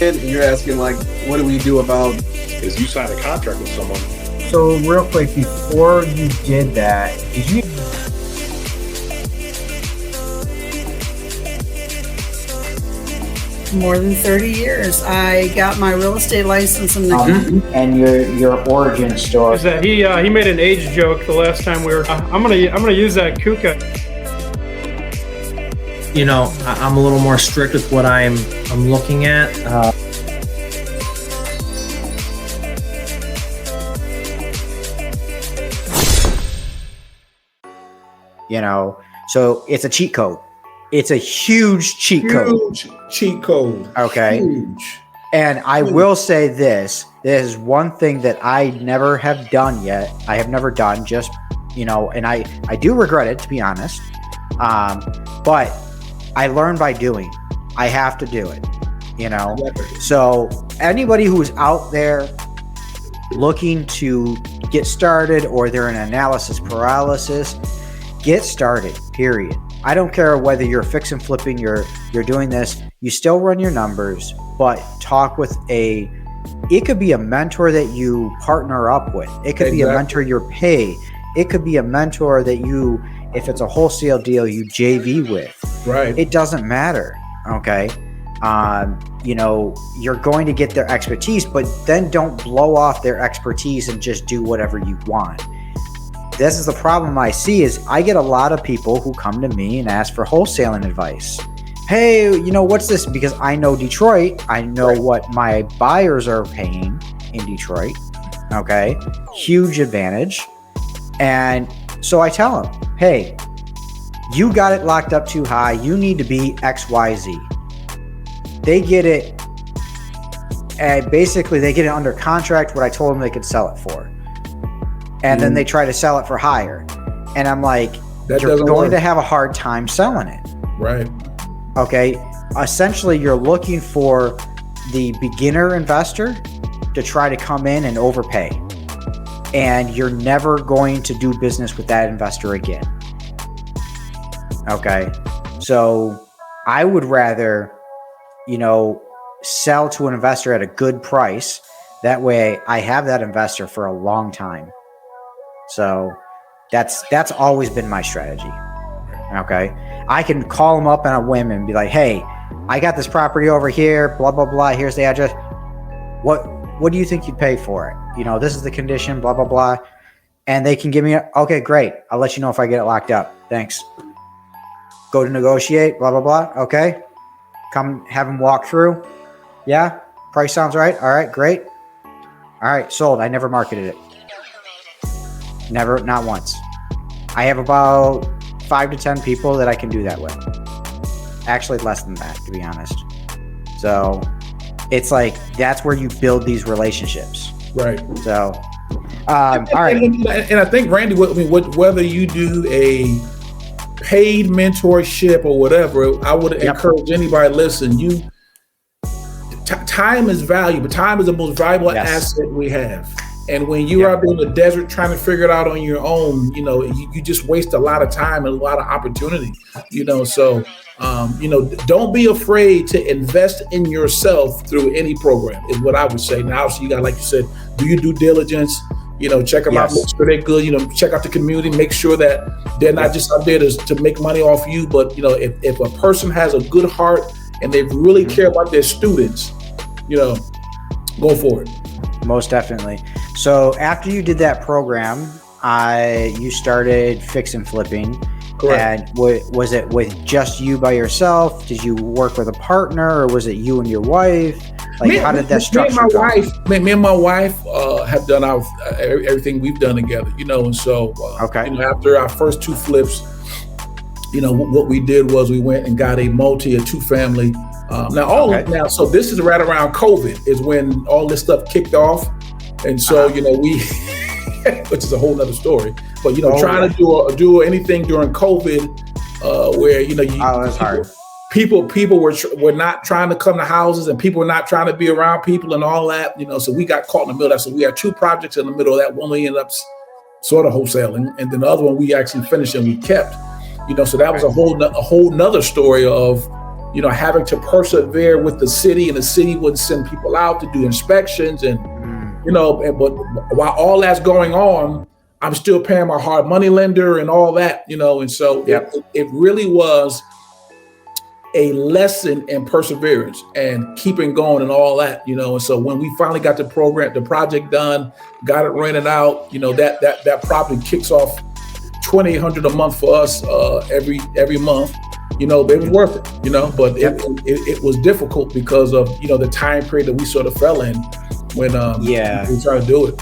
And you're asking, like, what do we do about? Is you sign a contract with someone. So real quick, before you did that, did you? More than 30 years. I got my real estate license in the And your origin story. Is that he made an age joke the last time we were. I'm gonna use that Kuka. You know, I'm a little more strict with what I'm looking at. You know, so it's a cheat code. It's a huge cheat code. Huge cheat code. Okay. Huge. And I will say this is one thing that I never have done yet. I have never done, just, you know, and I do regret it, to be honest. But I learn by doing. I have to do it, you know. So anybody who's out there looking to get started, or they're in analysis paralysis, get started, period. I don't care whether you're fix and flipping, you're doing this, you still run your numbers, but talk with it could be a mentor that you partner up with. It could be a mentor you pay. It could be a mentor that you, if it's a wholesale deal, you JV with. Right. It doesn't matter. Okay. You know, you're going to get their expertise, but then don't blow off their expertise and just do whatever you want. This is the problem I see, is I get a lot of people who come to me and ask for wholesaling advice. Hey, you know, what's this? Because I know Detroit. I know what my buyers are paying in Detroit. Okay. Huge advantage. And so I tell them, hey, you got it locked up too high. You need to be XYZ. They get it. And basically they get it under contract, what I told them they could sell it for. And then they try to sell it for higher. And I'm like, you're going to have a hard time selling it. Right. Okay. Essentially, you're looking for the beginner investor to try to come in and overpay. And you're never going to do business with that investor again. Okay. So I would rather, you know, sell to an investor at a good price. That way I have that investor for a long time. So that's always been my strategy. Okay. I can call them up on a whim and be like, hey, I got this property over here, blah, blah, blah. Here's the address. What do you think you'd pay for it? You know, this is the condition, blah, blah, blah. And they can give me, okay, great. I'll let you know if I get it locked up. Thanks. Go to negotiate, blah, blah, blah. Okay. Come have them walk through. Yeah. Price sounds right. All right, great. All right. Sold. I never marketed it. Never, not once. I have about 5 to 10 people that I can do that with. Actually, less than that, to be honest. So it's like, that's where you build these relationships. Right. So, all right. And I think, Randy, whether you do a paid mentorship or whatever, I would encourage anybody, listen, time is valuable. Time is the most valuable asset we have. And when you're out there in the desert trying to figure it out on your own, you know, you just waste a lot of time and a lot of opportunity, you know. So, you know, don't be afraid to invest in yourself through any program is what I would say. Now, obviously, you got, like you said, do your due diligence, you know, check them out, make sure they're good, you know, check out the community, make sure that they're not just out there to make money off you. But, you know, if a person has a good heart and they really care about their students, you know, go for it. Most definitely. So after you did that program, you started fix and flipping. Correct. And was it with just you by yourself? Did you work with a partner, or was it you and your wife? Like, how did that structure go? Me and my wife have done everything we've done together, you know. And so, you know, after our first 2 flips, you know, what we did was we went and got a two-family. So this is right around COVID is when all this stuff kicked off. And so, you know, which is a whole nother story, but, you know, trying to do anything during COVID, where, you know, that's hard. People were not trying to come to houses, and people were not trying to be around people and all that, you know, so we got caught in the middle of that. So we had 2 projects in the middle of that. One we ended up sort of wholesaling, and then the other one we actually finished and we kept, you know, so that was a whole nother story of, having to persevere with the city, and the city would send people out to do inspections, and but while all that's going on, I'm still paying my hard money lender and all that, and so it really was a lesson in perseverance and keeping going and all that, and so when we finally got the project done, got it rented out, that property kicks off $2,800 a month for us every month, but it was worth it, but it was difficult because of the time period that we sort of fell in when we tried to do it.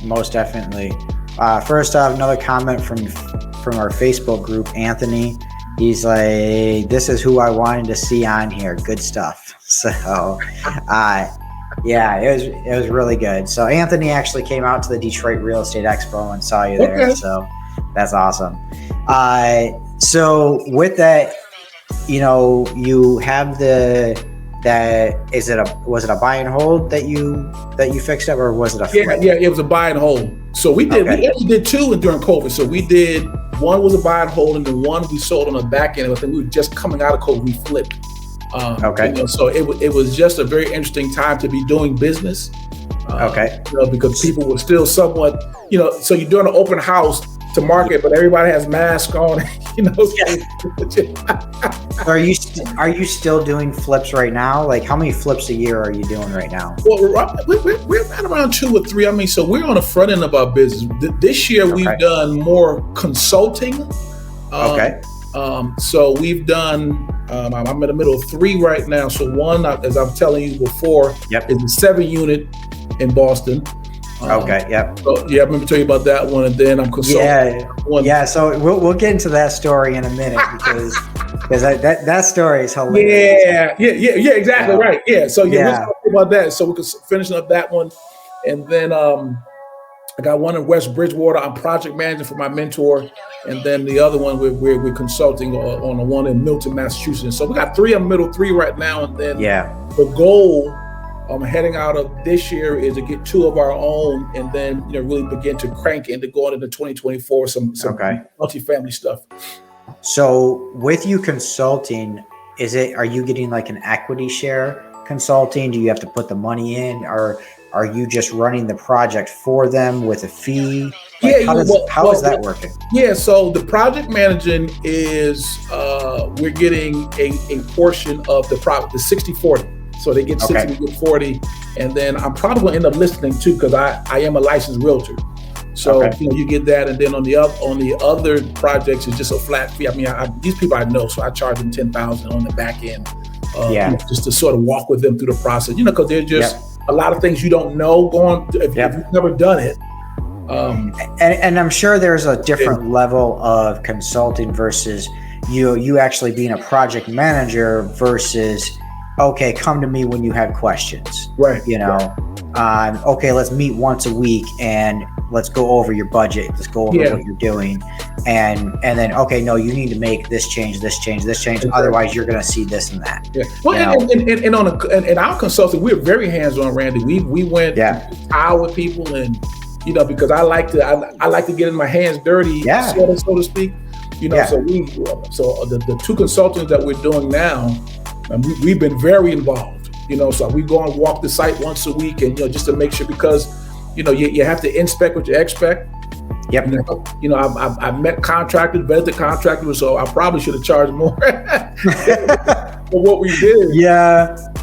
Most definitely. First off, another comment from our Facebook group, Anthony. He's like, this is who I wanted to see on here. Good stuff. So, it was really good. So Anthony actually came out to the Detroit Real Estate Expo and saw you there. Okay. So that's awesome. So with that, you have was it a buy and hold that you fixed up, or was it a flip? Yeah, it was a buy and hold. So we actually did two during COVID. So we did, one was a buy and hold, and then one we sold on the back end. I think we were just coming out of COVID, we flipped. So it was just a very interesting time to be doing business. Because people were still somewhat, so you're doing an open house to market, but everybody has masks on, Are you still doing flips right now? Like, how many flips a year are you doing right now? Well, we're at around 2 or 3. So we're on the front end of our business. This year we've done more consulting. So we've done, I'm in the middle of 3 right now. So one, as I'm telling you before, is a 7-unit in Boston. So, I remember telling you about that one, and then I'm consulting. So we'll get into that story in a minute because that story is hilarious. Exactly right. So we'll talk about that. So we can finish up that one, and then I got one in West Bridgewater. I'm project managing for my mentor, and then the other one we're consulting on the one in Milton, Massachusetts. So we got 3 of middle 3 right now, and then the goal heading out of this year is to get 2 of our own, and then really begin to crank into going into 2024 some multifamily stuff. So with you consulting, are you getting like an equity share consulting? Do you have to put the money in, or are you just running the project for them with a fee? How is that working? So the project managing is we're getting a portion of the project, the 60-40. So they get 60, we get 40, and then I'm probably going to end up listening too, because I am a licensed realtor. So you get that, and then on the other projects, it's just a flat fee. I mean, these people I know, so I charge them $10,000 on the back end, just to sort of walk with them through the process. Because there's just a lot of things you don't know if you've never done it. And I'm sure there's a different level of consulting versus you actually being a project manager versus. Okay, come to me when you have questions. Right. Let's meet once a week and let's go over your budget. Let's go over what you're doing. And then, you need to make this change. Okay. Otherwise, you're going to see this and that. Yeah. Well, and our consulting, we're very hands-on, Randy. We went out with people, and because I like to get in my hands dirty, so to speak. So the 2 consultants that we're doing now. And we've been very involved, so we go and walk the site once a week, and just to make sure, because you have to inspect what you expect. I've met contractors, vetted the contractors, so I probably should have charged more for what we did.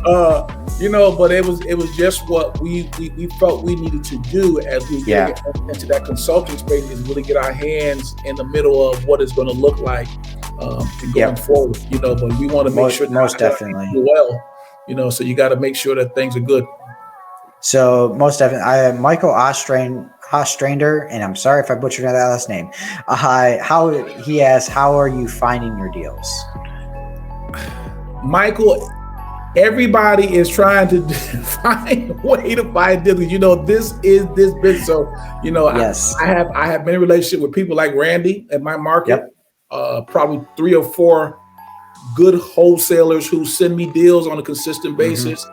But it was just what we felt we needed to do as we get into that consulting space, is really get our hands in the middle of what it's going to look like going forward. But we want to make sure most definitely well. So you got to make sure that things are good. So most definitely, Michael Ostrander, and I'm sorry if I butchered that last name. He asks, how are you finding your deals? Michael, everybody is trying to find a way to find deals. This is this business. So, I have many relationships with people like Randy at my market. Probably 3 or 4 good wholesalers who send me deals on a consistent basis.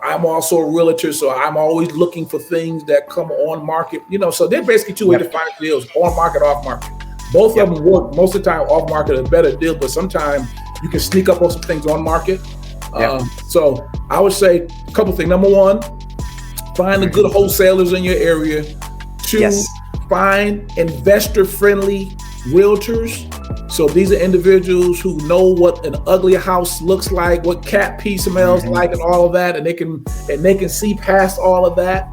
I'm also a realtor, so I'm always looking for things that come on market. So they're basically 2 ways to find deals: on market, off market. Both of them work. Most of the time, off market is a better deal, but sometimes you can sneak up on some things on market. So I would say a couple things. Number one, find the good wholesalers in your area. Two, find investor-friendly realtors. So these are individuals who know what an ugly house looks like, what cat pee smells like, and all of that, and they can see past all of that.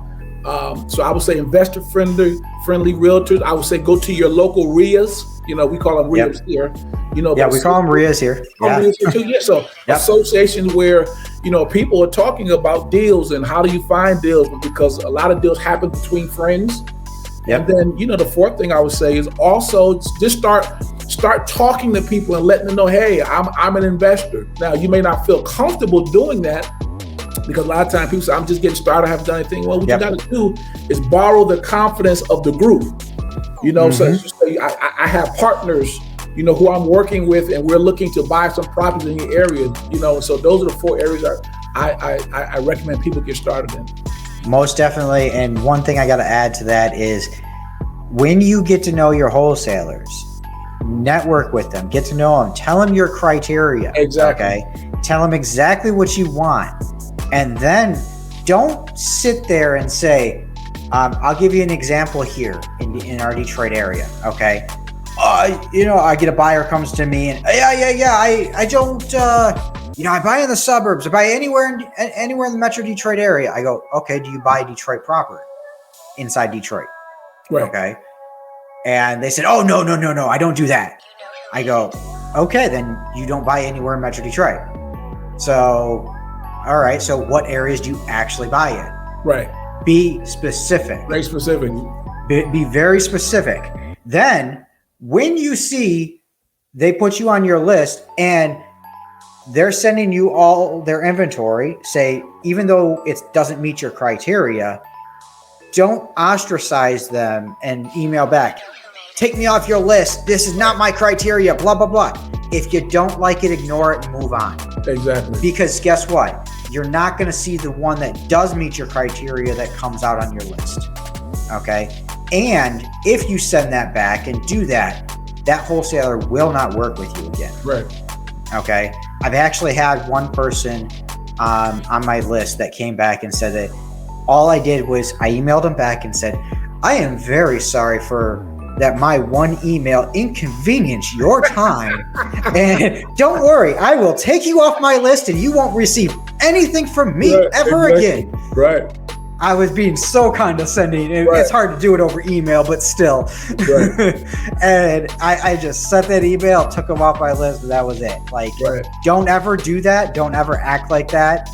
So I would say investor-friendly realtors. I would say go to your local REIAs. You know, we call them REIAs here. You know, we call them REIAs here. So associations where, you know, people are talking about deals and how do you find deals, because a lot of deals happen between friends. And then, you know, the fourth thing I would say is also just start talking to people and letting them know, hey, I'm an investor. Now, you may not feel comfortable doing that because a lot of times people say, I'm just getting started, I haven't done anything. Well, what you got to do is borrow the confidence of the group. You know, so I have partners, you know, who I'm working with, and we're looking to buy some properties in your area. You know, so those are the 4 areas that I recommend people get started in. Most definitely. And one thing I got to add to that is when you get to know your wholesalers, network with them, get to know them, tell them your criteria. Exactly. Okay. Tell them exactly what you want. And then don't sit there and say, I'll give you an example here in our Detroit area. Okay. You know, I get a buyer comes to me and I don't, you know, I buy in the suburbs. I buy anywhere in the Metro Detroit area. I go, okay, do you buy Detroit proper inside Detroit? Right. Okay. And they said, oh, no, I don't do that. I go, okay, then you don't buy anywhere in Metro Detroit. So, all right. So what areas do you actually buy in? Right. Be specific. Very specific. Be very specific. Then when you see they put you on your list and they're sending you all their inventory, say, even though it doesn't meet your criteria, don't ostracize them and email back, take me off your list. This is not my criteria, blah, blah, blah. If you don't like it, ignore it and move on. Exactly. Because guess what? You're not going to see the one that does meet your criteria that comes out on your list. Okay. And if you send that back and do that, that wholesaler will not work with you again. Right. Okay. I've actually had one person on my list that came back and said that all I did was I emailed him back and said, I am very sorry for that my one email inconvenienced your time. And don't worry, I will take you off my list and you won't receive anything from me ever again. Right. I was being so condescending. It's hard to do it over email, but still. Right. And I just sent that email, took him off my list, and that was it. Like, don't ever do that. Don't ever act like that.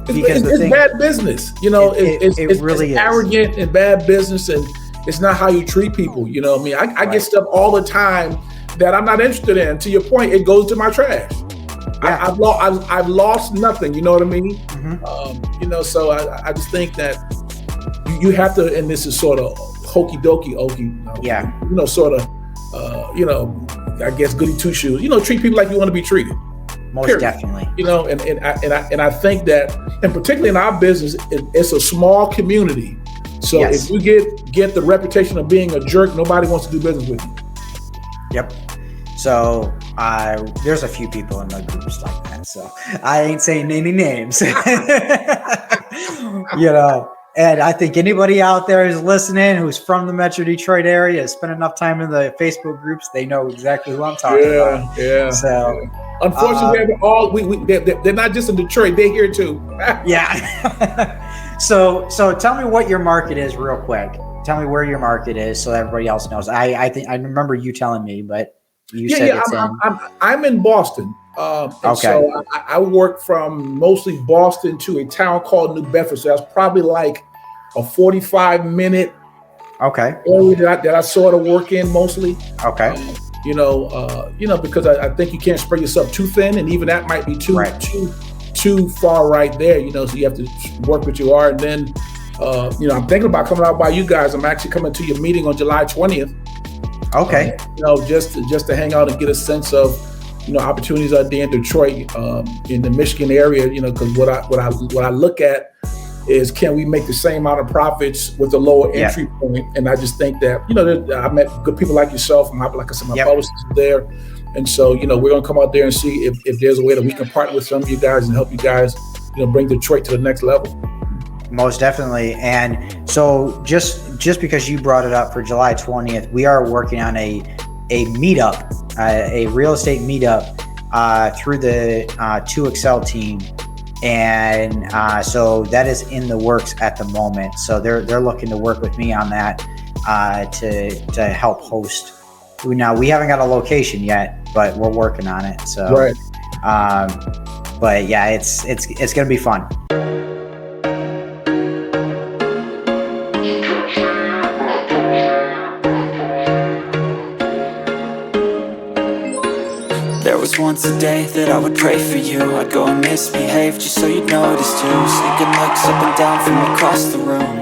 Because it's bad business. You know, it's really arrogant and bad business, and it's not how you treat people. You know what I mean? I get stuff all the time that I'm not interested in. To your point, it goes to my trash. Yeah. I've lost nothing. You know what I mean? Mm-hmm. You know, so I just think that you have to, and this is sort of hokey dokey, you know, sort of, you know, I guess goody two shoes. You know, treat people like you want to be treated. Most definitely. You know, and I think that, and particularly in our business, it's a small community. So if you get the reputation of being a jerk, nobody wants to do business with you. Yep. So there's a few people in the groups like that. So I ain't saying any names. You know, and I think anybody out there who's listening who's from the Metro Detroit area, has spent enough time in the Facebook groups, they know exactly who I'm talking about. Yeah. So unfortunately, they're not just in Detroit; they're here too. Yeah. So tell me what your market is real quick. Tell me where your market is so everybody else knows. I think I remember you telling me, but you said it's I'm in Boston. Okay. So I work from mostly Boston to a town called New Bedford. So that's probably like a 45-minute area that I sort of work in mostly. Okay. You know, because I think you can't spread yourself too thin, and even that might be too far right there. You know, so you have to work what you are, and then you know, I'm thinking about coming out by you guys. I'm actually coming to your meeting on July 20th. Okay. You know, just to hang out and get a sense of, you know, opportunities out there in Detroit, in the Michigan area. You know, because what I look at is, can we make the same amount of profits with a lower entry point? And I just think that, you know, I met good people like yourself, and like I said, my publicist is there. And so, we're going to come out there and see if there's a way that we can partner with some of you guys and help you guys, bring Detroit to the next level. Most definitely. And so just because you brought it up for July 20th, we are working on a meetup, a real estate meetup through the 2Excel team. And so that is in the works at the moment. So they're looking to work with me on that to help host. Now, we haven't got a location yet, but we're working on it. So, right. But yeah, it's going to be fun. There was once a day that I would pray for you. I'd go and misbehave just so you'd notice too. Sneaking looks up and down from across the room.